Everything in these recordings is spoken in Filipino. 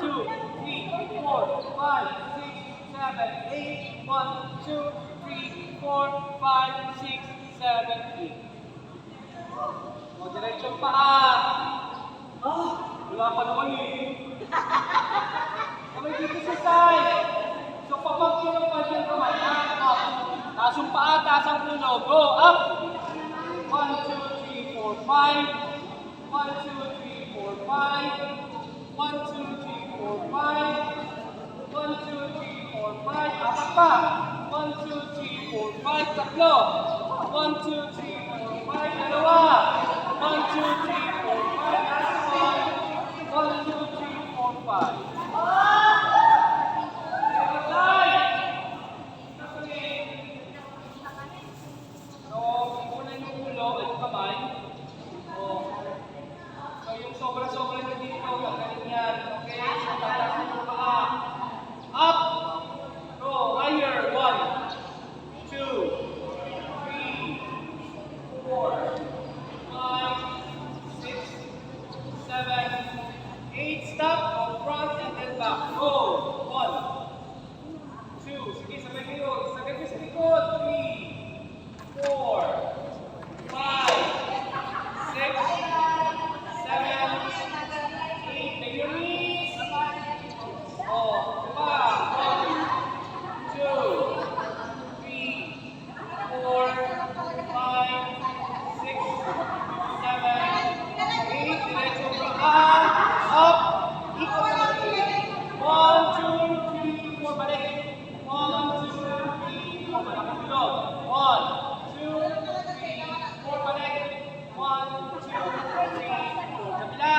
2, 3, 4, 5, 6, 7, 8. 1, 2, 3, 4, 5, 6, 7, 8. O, diretsong paa. Wala pa naman eh. Kamay dito sa side. So, kapag kinapad yung kamay, up. Taas yung paa, taas ang ulo. Go, up. 1, 2, 3, 4, 5. 1, 2, 3, 4, 5. 1, 2, 3, 4, 5. 1, 2, 3, 4, 5. Apat pa. 1, 2, 3, 4, 5. Tatlo. 1, 2, 3, 4, 5. Dalawa. 1, 2, 3, 4, 5. Last one. 1, 2, 3, 4, 5. So, kukunan yung ulo at kamay. So, yung sobra-sobra na dito, gagaling yan. Okay? So, tatasin yung paa. Up! Go! Higher! 1, 2, 3, 4, 5, 6, 7, 8. Stop! Go front and then back. Go! 1, 2. Sige, sabay kayo. Sabay kayo sa likod. 3, 4, 5, 6, 7, 8. Bend your knees. Oh, diba? 1, 2, 3, 4, 5, 6, 7, 8. Diretso paa. Up. Ikot naman. 1, 2, 3, 4. Balik. 1, 2, 3, 4. Malakang bilog. 1, 2, 3, 4. Balik. 1, 2, 3, 4. Kabila.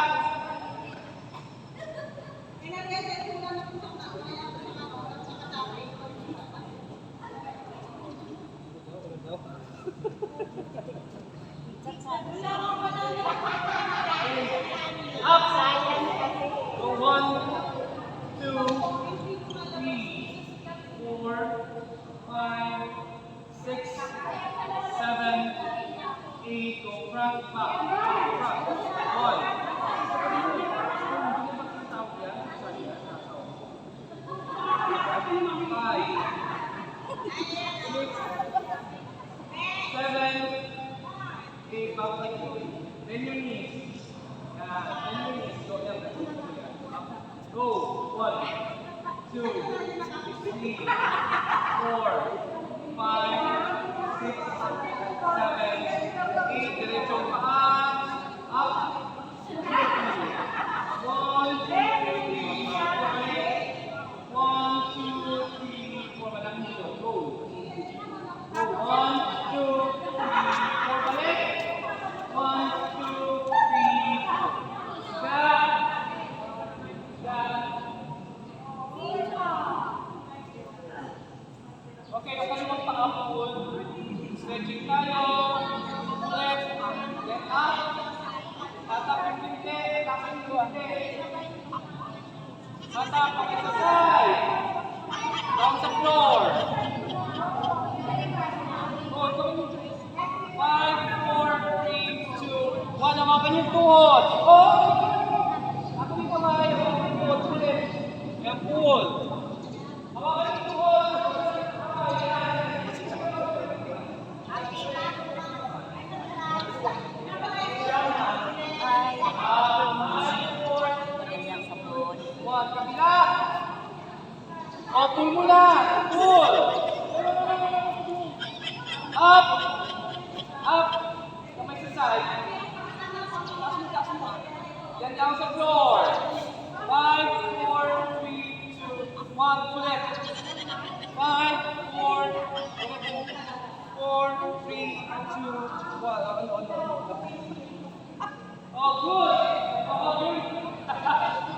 Up. Go 1, 2, 3, 4, 5, 6, 7, 8. Go front, back. Front. 1, 2, 3, 4, 5, 6, 7, 8. Back like this. Bend your knees. Bend your knees. Go down. Go. 1, 2, 3, 4, 5, 6, 7, 8. Diretsong paa. Up. 1, 2, 3, 4. 1, 2, 3, 4. Malaki nito. Go. 1, 2, 3, 4. Balik. 1, 2, 3, 4. Back. Back. Bata, pag-exercise. Down sa floor. Good, come in. 5, 4, 3, 2, 1. Hawakan yung tuhod. Oh! Ako yung kamay. Hawakan yung tuhod. Ulit. Yan, pull. Hawakan yung tuhod. One, kabila. O, pull mo na. Pull. Up. Up. Kamay sa side. Yan down sa floor. 5, 4, 3, 2, 1. Ulit. 5, 4, 3, 2, 1. Oh, good. Oh, good.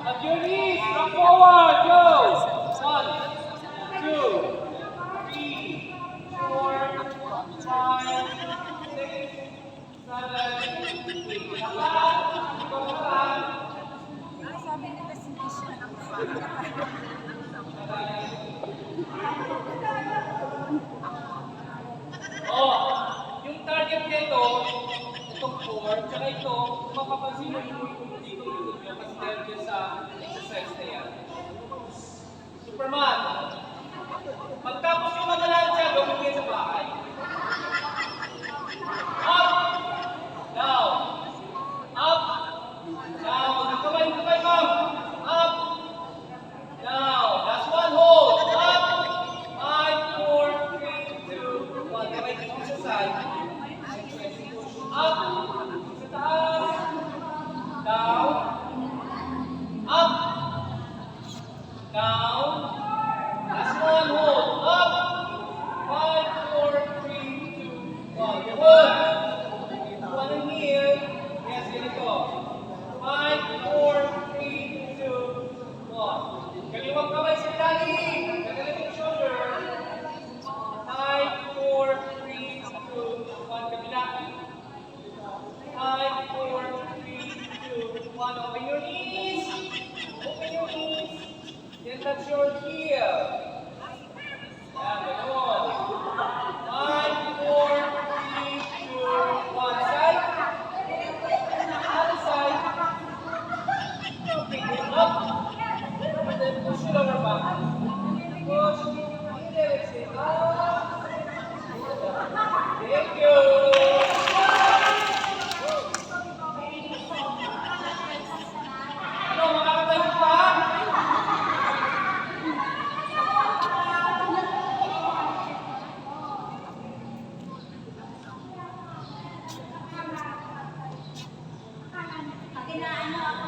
At your knees, rock forward, go! 1, 2, 3, 4, 5, 6, 7, 8. Lakad! Ikaw lakad! Sabi nila si Misha ang Oh, yung target nito, itong 4, tsaka ito, mapapansin mo yung dito yung kasi dahil dyan sa exercise na yan. Superman, pagtapos yung manalansya, gawin kayo sa bahay. Up, down, up, down. Kamay, ma'am. Up, down. Last one, hold. Up, 5, 4, 3, 2, 1. Kamay dito sa side. Up, sa taas, down, up, down. Last one, hold. Up, 5, 4, 3, 2, 1. Good. One in here. Yes, ganito. 5, 4, 3, 2, 1. Kaliwang kamay sa ilalim. Kagalit yung shoulder. 5, 4, 3, 2, 1. Kabila. 5, 4, 3, 2, 1. Open your knees. Open your knees. Then touch your heel. Yan, gano'n. 5, 4, 3, 2, 1. Side. Other side. Okay, up. And then push your lower back. Push. Relax it. Up. Thank you. Ano, makakatayo pa? Kinaano ako